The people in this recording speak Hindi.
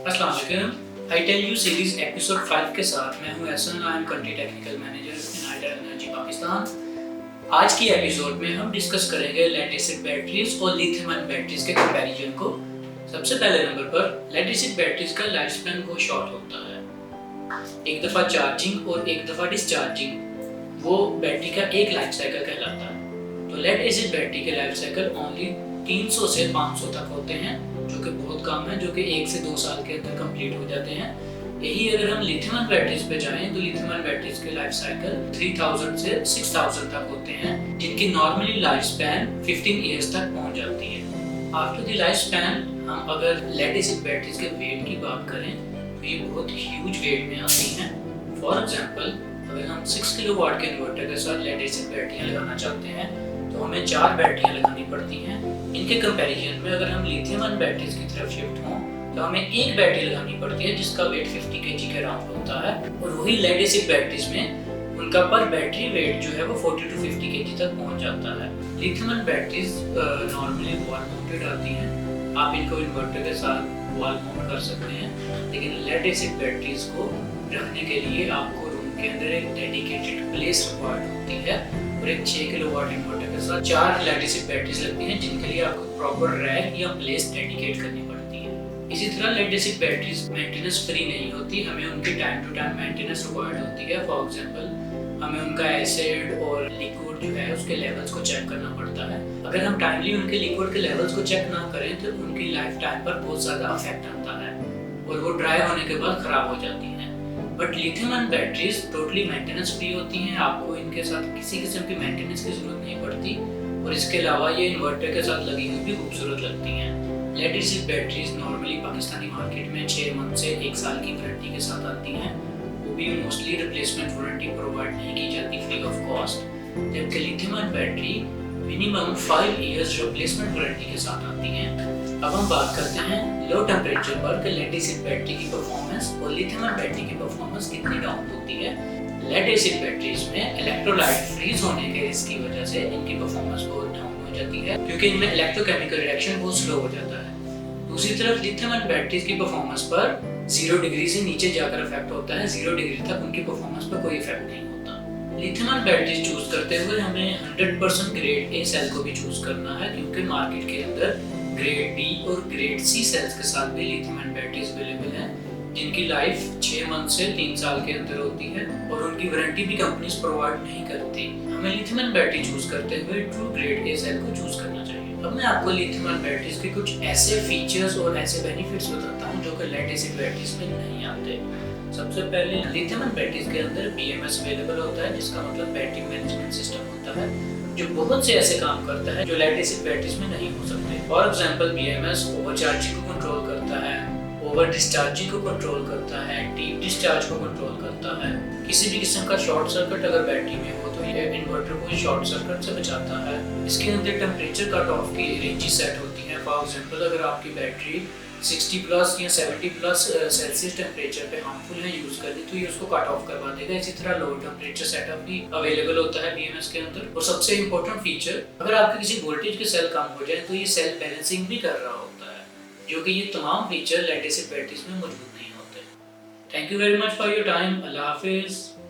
अस्सलाम वालेकुम। I tell you series episode 5 के साथ मैं हूं Ehsan. I am country technical manager in Idea Energy Pakistan. आज की एपिसोड में हम डिस्कस करेंगे लेड एसिड बैटरीज और लिथियम आयन बैटरीज के कंपैरिजन को। सबसे पहले नंबर पर लेड एसिड बैटरीज का लाइफ स्पैन बहुत शॉर्ट होता है। एक दफ़ा चार्जिंग और एक दफ़ा डिस्चार्जिंग वो बैटरी का एक लाइफ साइकिल कहलाता है। तो लेड एसिड बैटरी के लाइफ साइकिल ओनली 300 से 500 तक होते हैं, जो कि बहुत कम है, जो कि 1 से 2 साल के अंदर कंप्लीट हो जाते हैं। यही अगर हम लिथियम आयन बैटरीज पे जाएं तो लिथियम आयन बैटरीज के लाइफ साइकिल 3000 से 6000 तक होते हैं, जिनकी नॉर्मली लाइफ स्पैन 15 इयर्स तक पहुंच जाती है। आफ्टर द लाइफ स्पैन हम अगर लेड एसिड बैटरीज के वेट की बात करें तो ये बहुत ह्यूज वेट में आती हैं। फॉर एग्जांपल, अगर हम 6 किलोवाट के इन्वर्टर के साथ लेड एसिड बैटरियां लगाना चाहते हैं तो हमें 4 बैटरियां लगानी पड़ती हैं। इनके कंपैरिजन में अगर हम लिथियम आयन बैटरीज की तरफ शिफ्ट हों तो हमें एक बैटरी लगानी पड़ती है जिसका वेट 50 kg के अराउंड होता है, और वही लेड एसिड बैटरीज में उनका पर बैटरी वेट जो है वो 40 to 50 kg तक पहुंच जाता है। Lithium ion batteries normally wall mounted आती हैं, आप इनको इन्वर्टर के साथ वॉल माउंट कर सकते हैं, लेकिन लेड एसिड बैटरीज को रखने के लिए आपको रूम के अंदर एक डेडिकेटेड प्लेस रिक्वायर्ड होती है, और एक 6 किलोवाट इन्वर्टर के साथ 4 लेड एसिड बैटरीज लगती हैं जिनके लिए आपको प्रॉपर रैक या प्लेस डेडिकेट करनी पड़ती है। इसी तरह lead acid batteries maintenance free नहीं होती, हमें उनकी time to time maintenance required होती है। फॉर एग्जांपल, हमें उनका एसिड और लिक्विड जो है उसके लेवल्स को चेक करना पड़ता है। अगर हम टाइमली उनके लिक्विड के लेवल्स को चेक ना करें तो उनकी लाइफ टाइम पर बहुत ज़्यादा इफेक्ट आता है और वो ड्राई होने के बाद ख़राब हो जाती हैं। But lithium ion batteries totally maintenance free होती हैं, आपको इनके साथ किसी किस्म की मेंटेनेंस की जरूरत नहीं पड़ती, और इसके अलावा ये इन्वर्टर के साथ लगी हुई भी खूबसूरत लगती हैं। Lead acid batteries normally Pakistani market में 6 मंथ से 1 साल की वारंटी के साथ आती हैं, वो भी मोस्टली रिप्लेसमेंट वारंटी प्रोवाइड नहीं की जाती फ्री ऑफ कॉस्ट, जबकि lithium ion battery minimum 5 years replacement warranty के साथ आती हैं। अब हम बात करते हैं लो टेम्परेचर पर कि लेड एसिड बैटरी की परफॉर्मेंस और लिथियम आयन बैटरी की परफॉर्मेंस कितनी डाउन होती है। लेड एसिड बैटरीज में इलेक्ट्रोलाइट फ्रीज होने के रिस्क की वजह से इनकी परफॉर्मेंस बहुत डाउन हो जाती है, क्योंकि इनमें इलेक्ट्रोकेमिकल रिएक्शन बहुत स्लो हो जाता है। दूसरी तरफ लिथियम आयन बैटरीज की परफॉर्मेंस पर 0 डिग्री से नीचे जाकर इफेक्ट होता है, 0 डिग्री तक उनकी परफॉर्मेंस पर कोई इफेक्ट नहीं होता। लिथियम आयन बैटरीज चूज करते हुए हमें 100% ग्रेड ए सेल को भी चूज करना है, क्योंकि मार्केट के अंदर ग्रेड बी और ग्रेड सी सेल्स के साथ भी लिथियम आयन बैटरीज अवेलेबल हैं, जिनकी लाइफ 6 मंथ से 3 साल के अंदर होती है, और उनकी वारंटी भी कंपनीज प्रोवाइड नहीं करती। हमें लिथियम आयन बैटरी चूज करते हुए ट्रू ग्रेड ए सेल को चूज करना चाहिए। अब मैं आपको लिथियम आयन बैटरीज के कुछ ऐसे फीचर्स और ऐसे बेनिफिट्स बताता हूँ जो कि लेड एसिड बैटरीज में नहीं आते। सबसे पहले लिथियम आयन बैटरीज के अंदर BMS अवेलेबल होता है, जिसका मतलब बैटरी मैनेजमेंट सिस्टम होता है, जो बहुत से ऐसे काम करता है जो लेड एसिड बैटरीज में नहीं हो सकते। फॉर एग्जांपल, BMS ओवरचार्जिंग को कंट्रोल करता है, ओवर डिस्चार्जिंग को कंट्रोल करता है, डीप डिस्चार्ज को कंट्रोल करता है। किसी भी किस्म का शॉर्ट सर्किट अगर बैटरी में हो तो ये इन्वर्टर को शॉर्ट सर्किट से बचाता है। इसके अंदर टेम्परेचर कट ऑफ की रेंजेस सेट होती हैं। फॉर एग्जांपल, अगर आपकी बैटरी 60 प्लस या 70 प्लस सेल्सियस टेम्परेचर पे हार्मफुल है यूज करनी, तो ये उसको कट ऑफ करवा देगा। इसी तरह लो टेम्परेचर सेटअप भी अवेलेबल होता है BMS के अंदर। और सबसे इम्पोर्टेंट फीचर, अगर आपके किसी वोल्टेज के सेल कम हो जाए तो ये सेल बैलेंसिंग भी कर रहा होता है, जो कि ये तमाम फीचर लेड एसिड बैटरीज में मौजूद नहीं होते। Thank you very much for your time. Allah Hafiz.